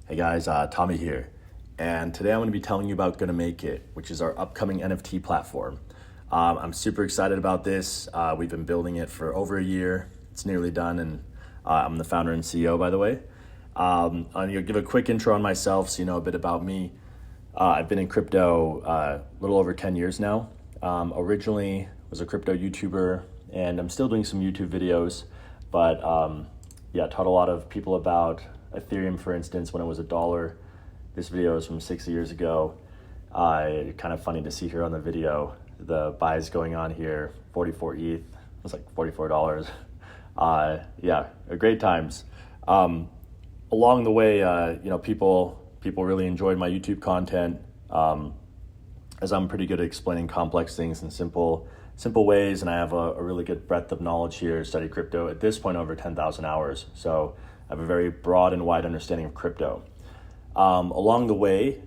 Hey guys, Tommy here, and today I'm going to be telling you about GonnaMakeIt, which is our upcoming NFT platform. I'm super excited about this. We've been building it for over a year. It's nearly done, and I'm the founder and CEO, by the way. I'm going to give a quick intro on myself so you know a bit about me. I've been in crypto a little over 10 years now. Originally was a crypto YouTuber, and I'm still doing some YouTube videos, but taught a lot of people about Ethereum, for instance, when it was $1. This video is from 6 years ago. Kind of funny to see here on the video, the buys going on here, 44 ETH, it was like $44. Great times. Along the way, people really enjoyed my YouTube content, as I'm pretty good at explaining complex things in simple ways, and I have a really good breadth of knowledge here. Study crypto at this point over 10,000 hours, so I have a very broad and wide understanding of crypto. Along the way,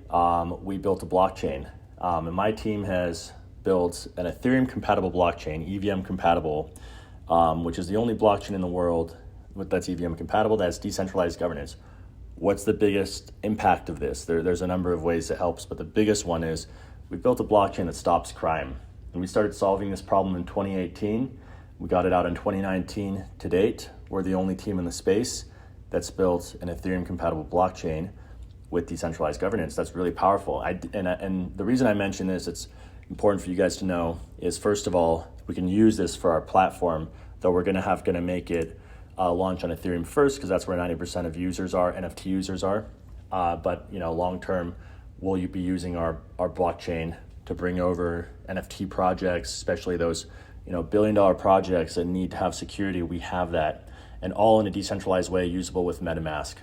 we built a blockchain, and my team has built an Ethereum compatible blockchain, EVM compatible, which is the only blockchain in the world that's EVM compatible, that has decentralized governance. What's the biggest impact of this? There's a number of ways it helps, but the biggest one is we built a blockchain that stops crime. And we started solving this problem in 2018. We got it out in 2019 to date. We're the only team in the space that's built an Ethereum compatible blockchain with decentralized governance. That's really powerful. And the reason I mention this, it's important for you guys to know, is first of all, we can use this for our platform, though we're gonna make it launch on Ethereum first, because that's where 90% of users are, NFT users are. But long term, will you be using our blockchain to bring over NFT projects, especially those billion-dollar projects that need to have security? We have that, and all in a decentralized way, usable with MetaMask.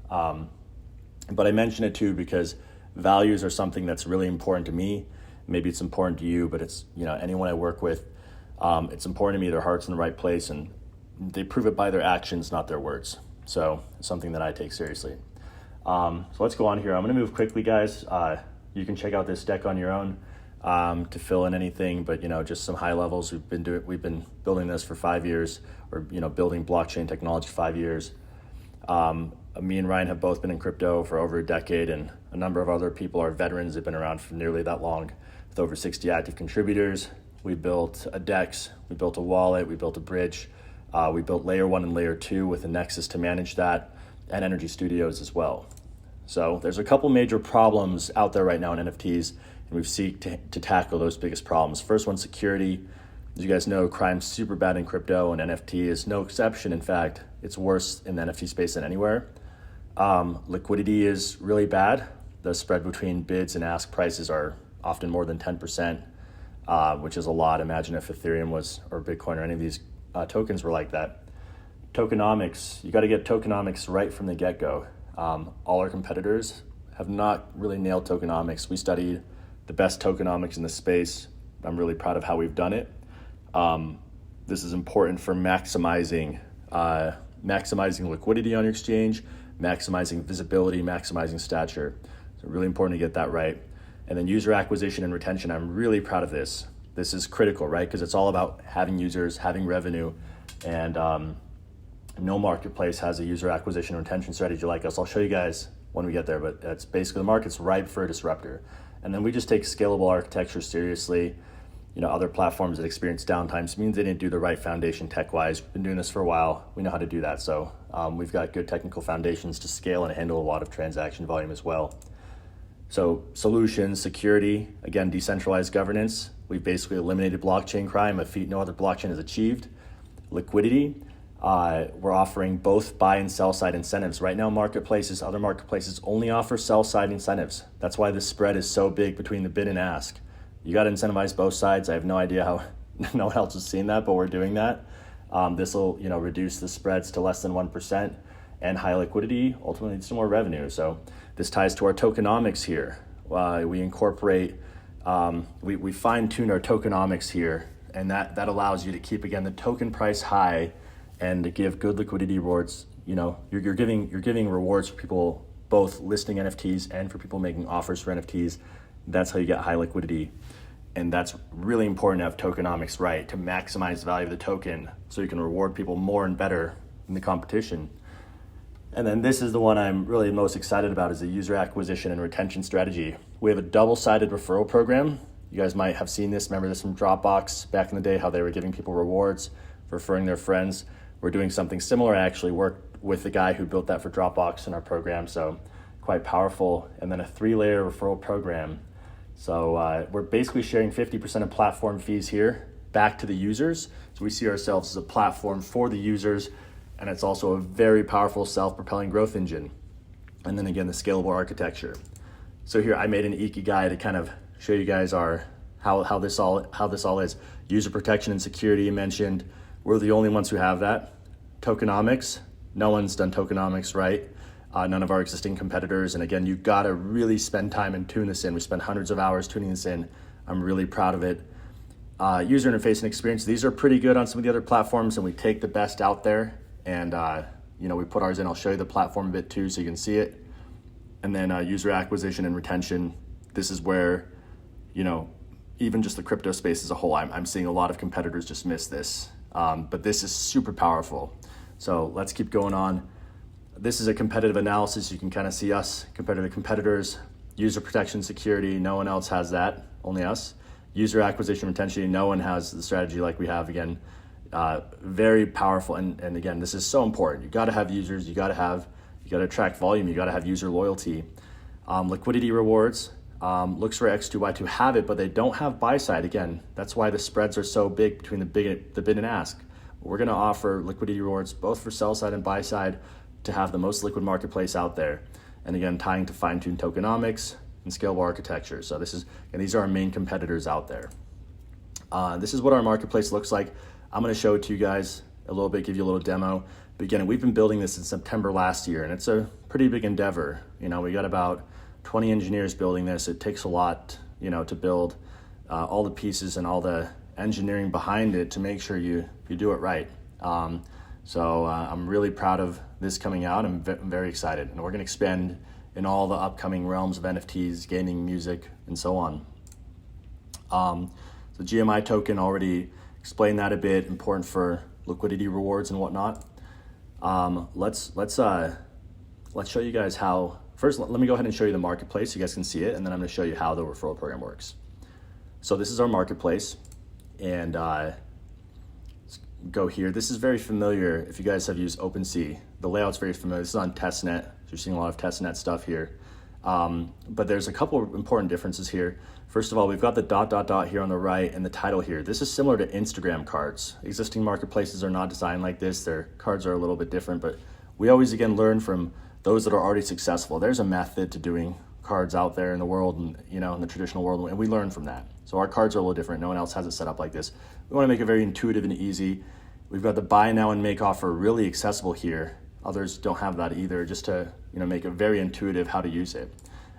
But I mention it too because values are something that's really important to me. Maybe it's important to you, but it's anyone I work with, it's important to me. Their heart's in the right place, and they prove it by their actions, not their words. So it's something that I take seriously. So let's go on here. I'm going to move quickly, guys. You can check out this deck on your own to fill in anything, but just some high levels. We've been building this for 5 years, or building blockchain technology 5 years. Me and Ryan have both been in crypto for over a decade, and a number of other people are veterans. They've been around for nearly that long, with over 60 active contributors. We built a DEX, we built a wallet, we built a bridge, we built layer 1 and layer 2 with a Nexus to manage that, and Energy Studios as well. So there's a couple major problems out there right now in NFTs, and we've seek to tackle those biggest problems. First one, security. As you guys know, crime's super bad in crypto, and NFT is no exception. In fact, it's worse in the NFT space than anywhere. Liquidity is really bad. The spread between bids and ask prices are often more than 10%, which is a lot. Imagine if Ethereum was, or Bitcoin, or any of these tokens were like that. Tokenomics, you got to get tokenomics right from the get-go. All our competitors have not really nailed tokenomics. We studied the best tokenomics in the space. I'm really proud of how we've done it. This is important for maximizing liquidity on your exchange, maximizing visibility, maximizing stature. So really important to get that right. And then user acquisition and retention. I'm really proud of this. This is critical, right? Because it's all about having users, having revenue, and no marketplace has a user acquisition and retention strategy like us. I'll show you guys when we get there, but that's basically the market's ripe for a disruptor. And then we just take scalable architecture seriously. Other platforms that experience downtimes means they didn't do the right foundation tech-wise. We've been doing this for a while. We know how to do that. So we've got good technical foundations to scale and handle a lot of transaction volume as well. So solutions, security, again, decentralized governance. We've basically eliminated blockchain crime, a feat no other blockchain has achieved. Liquidity, we're offering both buy and sell side incentives. Right now, other marketplaces only offer sell side incentives. That's why the spread is so big between the bid and ask. You got to incentivize both sides. I have no idea how no one else has seen that, but we're doing that. This will reduce the spreads to less than 1%, and high liquidity ultimately leads to more revenue. So this ties to our tokenomics here. We incorporate, we fine-tune our tokenomics here, and that allows you to keep, again, the token price high and to give good liquidity rewards. You're giving rewards for people both listing NFTs and for people making offers for NFTs. That's how you get high liquidity. And that's really important to have tokenomics right, to maximize the value of the token so you can reward people more and better than the competition. And then this is the one I'm really most excited about, is the user acquisition and retention strategy. We have a double-sided referral program. You guys might have seen this, remember this from Dropbox back in the day, how they were giving people rewards for referring their friends. We're doing something similar. I actually worked with the guy who built that for Dropbox in our program, so quite powerful. And then a 3-layer referral program. So we're basically sharing 50% of platform fees here back to the users. So we see ourselves as a platform for the users, and it's also a very powerful self-propelling growth engine. And then again, the scalable architecture. So here I made an ikigai to kind of show you guys how this all is. User protection and security you mentioned. We're the only ones who have that. Tokenomics, no one's done tokenomics right. None of our existing competitors. And again, you've got to really spend time and tune this in. We spent hundreds of hours tuning this in. I'm really proud of it. User interface and experience. These are pretty good on some of the other platforms, and we take the best out there. And we put ours in. I'll show you the platform a bit too, so you can see it. And then user acquisition and retention. This is where, even just the crypto space as a whole, I'm seeing a lot of competitors just miss this. But this is super powerful. So let's keep going on. This is a competitive analysis. You can kind of see us compared to the competitors. User protection, security, no one else has that, only us. User acquisition, retention, no one has the strategy like we have. Again, very powerful. And again, this is so important. You got to have users. You got to attract volume. You got to have user loyalty. Liquidity rewards. Looks for X2, Y2 have it, but they don't have buy side. Again, that's why the spreads are so big between the bid and ask. We're going to offer liquidity rewards both for sell side and buy side to have the most liquid marketplace out there. And again, tying to fine-tuned tokenomics and scalable architecture. So these are our main competitors out there. This is what our marketplace looks like. I'm going to show it to you guys a little bit, give you a little demo. But again, we've been building this in September last year, and it's a pretty big endeavor. We got about 20 engineers building this. It takes a lot, to build all the pieces and all the engineering behind it to make sure you do it right. So I'm really proud of this coming out. I'm very excited, and we're going to expand in all the upcoming realms of NFTs, gaming, music, and so on. The GMI token, already explained that a bit, important for liquidity rewards and whatnot. Let's show you guys how. First, let me go ahead and show you the marketplace so you guys can see it, and then I'm going to show you how the referral program works. So this is our marketplace, and let's go here. This is very familiar if you guys have used OpenSea. The layout's very familiar. This is on testnet, so you're seeing a lot of testnet stuff here. But there's a couple of important differences here. First of all, we've got the ... here on the right and the title here. This is similar to Instagram cards. Existing marketplaces are not designed like this. Their cards are a little bit different, but we always, again, learn from those that are already successful. There's a method to doing cards out there in the world and, in the traditional world, and we learn from that. So our cards are a little different. No one else has it set up like this. We want to make it very intuitive and easy. We've got the buy now and make offer really accessible here. Others don't have that either, just to make it very intuitive how to use it.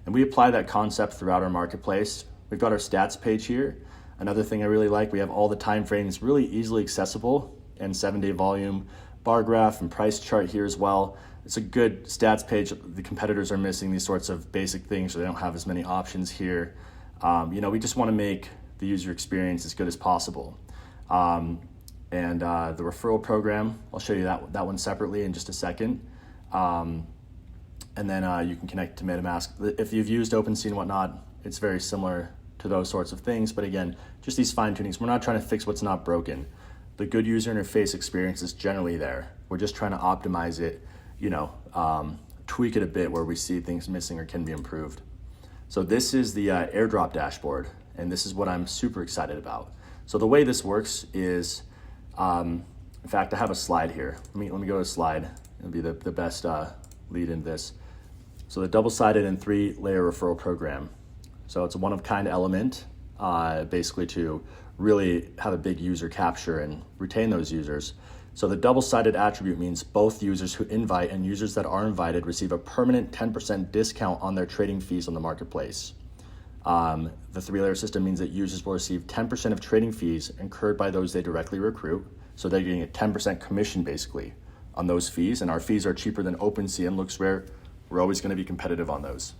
And we apply that concept throughout our marketplace. We've got our stats page here. Another thing I really like, we have all the time frames really easily accessible, and 7-day volume, bar graph, and price chart here as well. It's a good stats page. The competitors are missing these sorts of basic things, so they don't have as many options here. We just want to make the user experience as good as possible. And the referral program, I'll show you that one separately in just a second. And then you can connect to MetaMask. If you've used OpenSea and whatnot, it's very similar to those sorts of things. But again, just these fine tunings. We're not trying to fix what's not broken. The good user interface experience is generally there. We're just trying to optimize it, tweak it a bit where we see things missing or can be improved. So this is the airdrop dashboard, and this is what I'm super excited about. So the way this works is, in fact, I have a slide here. Let me go to a slide. It'll be the best lead in this. So the double-sided and 3-layer referral program. So it's a one-of-kind element, basically to really have a big user capture and retain those users. So the double-sided attribute means both users who invite and users that are invited receive a permanent 10% discount on their trading fees on the marketplace. The 3-layer system means that users will receive 10% of trading fees incurred by those they directly recruit. So they're getting a 10% commission basically on those fees, and our fees are cheaper than OpenSea and looks rare. We're always going to be competitive on those.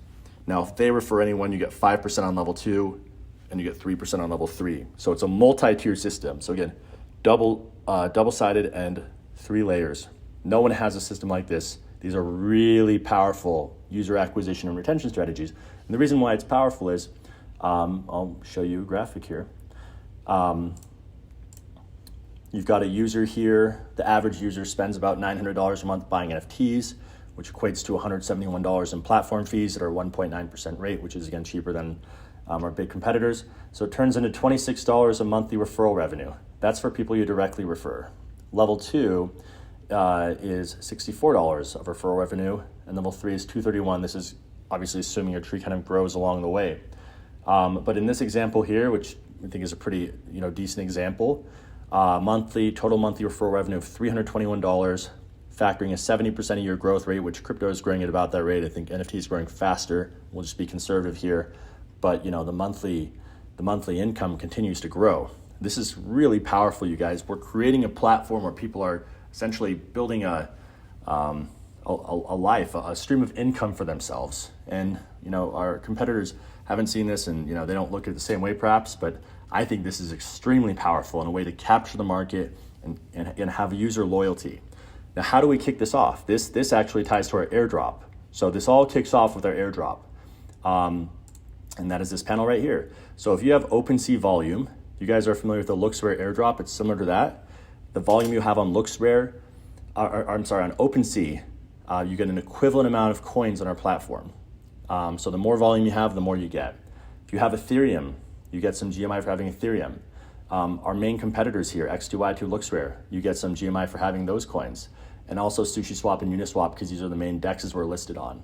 Now, if they refer anyone, you get 5% on level 2 and you get 3% on level 3. So it's a multi-tier system. So again, double-sided and 3 layers. No one has a system like this These are really powerful user acquisition and retention strategies. And the reason why it's powerful is, I'll show you a graphic here. You've got a user here. The average user spends about $900 a month buying NFTs, which equates to $171 in platform fees at our 1.9% rate, which is again cheaper than our big competitors. So it turns into $26 a monthly referral revenue. That's for people you directly refer. Level 2 is $64 of referral revenue, and level 3 is $231. This is obviously assuming your tree kind of grows along the way. But in this example here, which I think is a pretty decent example, total monthly referral revenue of $321, factoring a 70% a year growth rate, which crypto is growing at about that rate. I think NFT is growing faster. We'll just be conservative here, but the monthly income continues to grow. This is really powerful, you guys. We're creating a platform where people are essentially building a life, a stream of income for themselves. And our competitors haven't seen this, and they don't look at it the same way perhaps, but I think this is extremely powerful and a way to capture the market and have user loyalty. Now, how do we kick this off? This actually ties to our airdrop. So this all kicks off with our airdrop. And that is this panel right here. So if you have OpenSea volume, you guys are familiar with the LooksRare airdrop, it's similar to that. The volume you have on LooksRare, on OpenSea, you get an equivalent amount of coins on our platform. So the more volume you have, the more you get. If you have Ethereum, you get some GMI for having Ethereum. Our main competitors here, X2Y2, LooksRare, you get some GMI for having those coins. And also SushiSwap and Uniswap, because these are the main dexes we're listed on.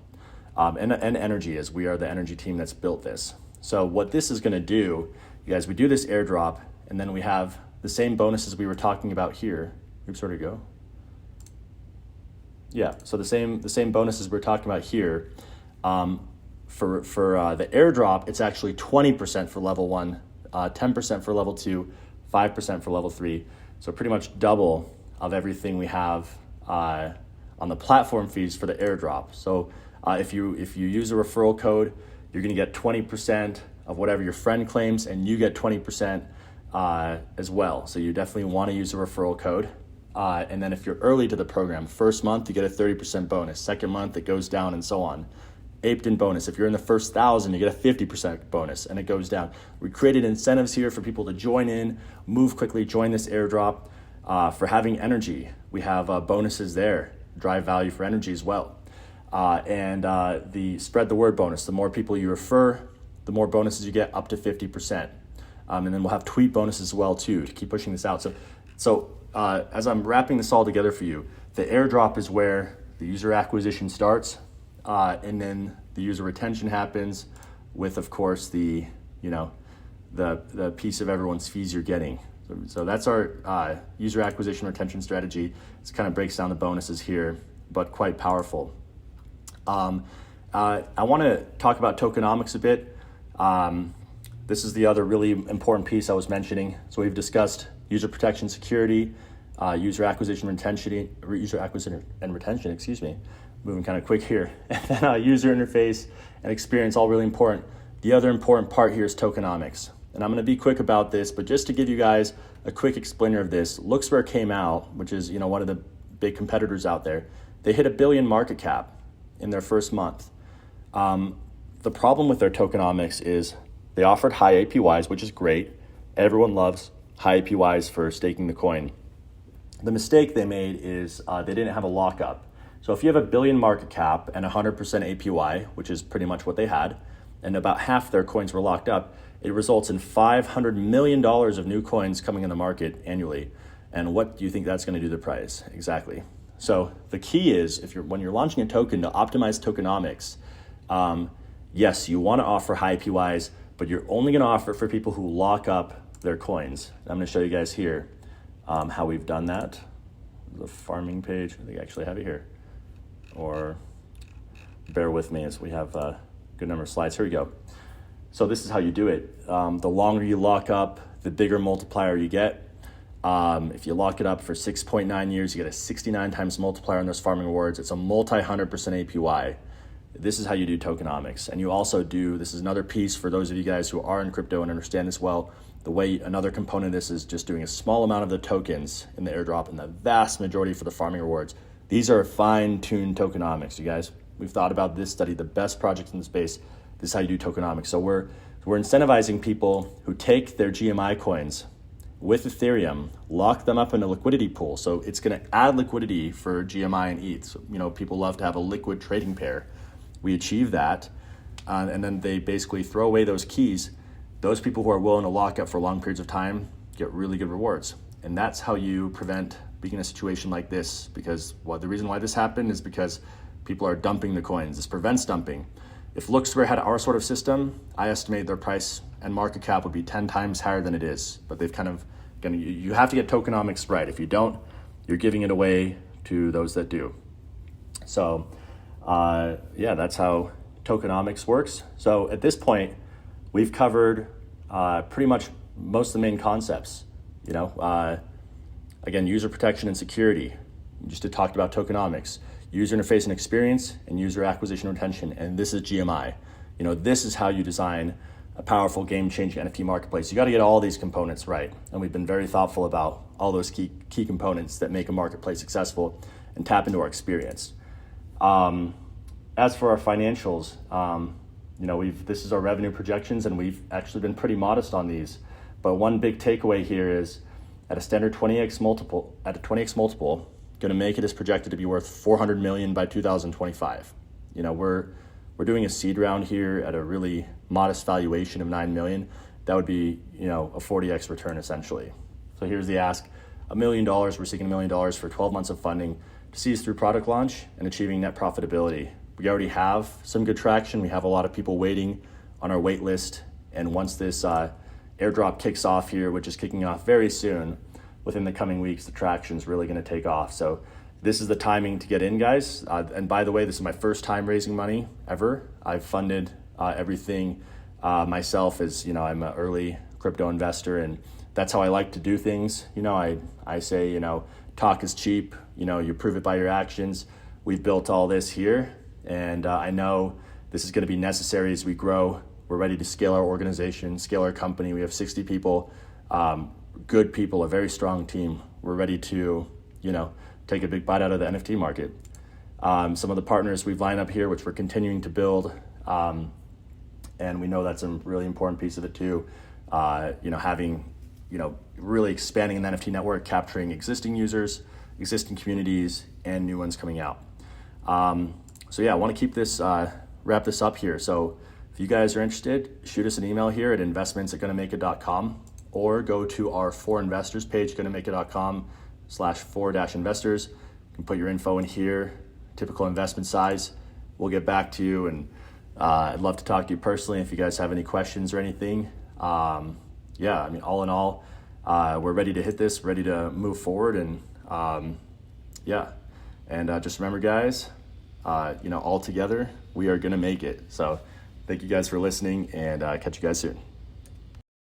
And Energy, as we are the energy team that's built this. So what this is gonna do, you guys, we do this airdrop, and then we have the same bonuses we were talking about here. Oops, where'd it go? Yeah, so the same bonuses we're talking about here. For the airdrop, it's actually 20% for level 1, 10% for level 2, 5% for level 3. So pretty much double of everything we have on the platform fees for the airdrop. So if you use a referral code, you're gonna get 20% of whatever your friend claims, and you get 20% as well. So you definitely wanna use a referral code. And then if you're early to the program, first month, you get a 30% bonus. Second month, it goes down and so on. Aped-in bonus. If you're in the first 1,000, you get a 50% bonus, and it goes down. We created incentives here for people to join in, move quickly, join this airdrop. For having Energy, we have bonuses there, drive value for Energy as well. And the spread the word bonus, the more people you refer, the more bonuses you get, up to 50%. And then we'll have tweet bonuses as well too, to keep pushing this out. So as I'm wrapping this all together for you, the airdrop is where the user acquisition starts. And then the user retention happens with, of course, the piece of everyone's fees you're getting. So that's our user acquisition retention strategy. It kind of breaks down the bonuses here, but quite powerful. I want to talk about tokenomics a bit. This is the other really important piece I was mentioning. So we've discussed user protection, security, user acquisition and retention, excuse me. Moving kind of quick here. And then user interface and experience, all really important. The other important part here is tokenomics. And I'm gonna be quick about this, but just to give you guys a quick explainer of this, LooksRare came out, which is one of the big competitors out there. They hit $1 billion market cap in their first month. The problem with their tokenomics is they offered high APYs, which is great. Everyone loves high APYs for staking the coin. The mistake they made is they didn't have a lockup. So if you have $1 billion market cap and 100% APY, which is pretty much what they had, and about half their coins were locked up, it results in $500 million of new coins coming in the market annually. And what do you think that's going to do to the price? Exactly. So the key is, when you're launching a token, to optimize tokenomics, yes, you want to offer high APYs, but you're only going to offer it for people who lock up their coins. I'm going to show you guys here how we've done that. The farming page, I think I actually have it here. Or bear with me as we have a good number of slides. Here we go. So this is how you do it. The longer you lock up, the bigger multiplier you get. If you lock it up for 6.9 years, you get a 69 times multiplier on those farming rewards. It's a multi-100% APY. This is how you do tokenomics. And you also do, this is another piece for those of you guys who are in crypto and understand this well, another component of this is just doing a small amount of the tokens in the airdrop, and the vast majority for the farming rewards. These are fine-tuned tokenomics, you guys. We've thought about this, studied the best projects in the space. This is how you do tokenomics. So we're incentivizing people who take their GMI coins with Ethereum, lock them up in a liquidity pool. So it's going to add liquidity for GMI and ETH. So, people love to have a liquid trading pair. We achieve that, and then they basically throw away those keys. Those people who are willing to lock up for long periods of time get really good rewards. And that's how you prevent being in a situation like this, because the reason why this happened is because people are dumping the coins. This prevents dumping. If Looksquare had our sort of system, I estimate their price and market cap would be 10 times higher than it is. But they've you have to get tokenomics right. If you don't, you're giving it away to those that do. So that's how tokenomics works. So at this point, we've covered pretty much most of the main concepts. Again, user protection and security. Just talked about tokenomics, user interface and experience, and user acquisition and retention. And this is GMI. This is how you design a powerful game-changing NFT marketplace. You got to get all these components right. And we've been very thoughtful about all those key components that make a marketplace successful and tap into our experience. As for our financials, this is our revenue projections, and we've actually been pretty modest on these. But one big takeaway here is at a standard 20x multiple, GonnaMakeIt is projected to be worth $400 million by 2025. We're doing a seed round here at a really modest valuation of $9 million. That would be, a 40x return essentially. So here's the ask: $1 million. We're seeking $1 million for 12 months of funding to see us through product launch and achieving net profitability. We already have some good traction. We have a lot of people waiting on our wait list. And once this airdrop kicks off here, which is kicking off very soon, within the coming weeks, the traction is really going to take off. So this is the timing to get in, guys. And by the way, this is my first time raising money ever. I've funded everything myself as, I'm an early crypto investor, and that's how I like to do things. I say, talk is cheap. You prove it by your actions. We've built all this here, and I know this is going to be necessary as we grow. We're ready to scale our organization, scale our company. We have 60 people, good people, a very strong team. We're ready to, take a big bite out of the NFT market. Some of the partners we've lined up here, which we're continuing to build, and we know that's a really important piece of it too. Having, really expanding an NFT network, capturing existing users, existing communities, and new ones coming out. I want to keep this, wrap this up here. So if you guys are interested, shoot us an email here at investments@GonnaMakeIt.com, or go to our For Investors page, GonnaMakeIt.com/for-investors. You can put your info in here, typical investment size. We'll get back to you, and I'd love to talk to you personally if you guys have any questions or anything. All in all, we're ready to hit this, ready to move forward, and just remember, guys, all together, we are gonna make it. So thank you guys for listening, and catch you guys soon.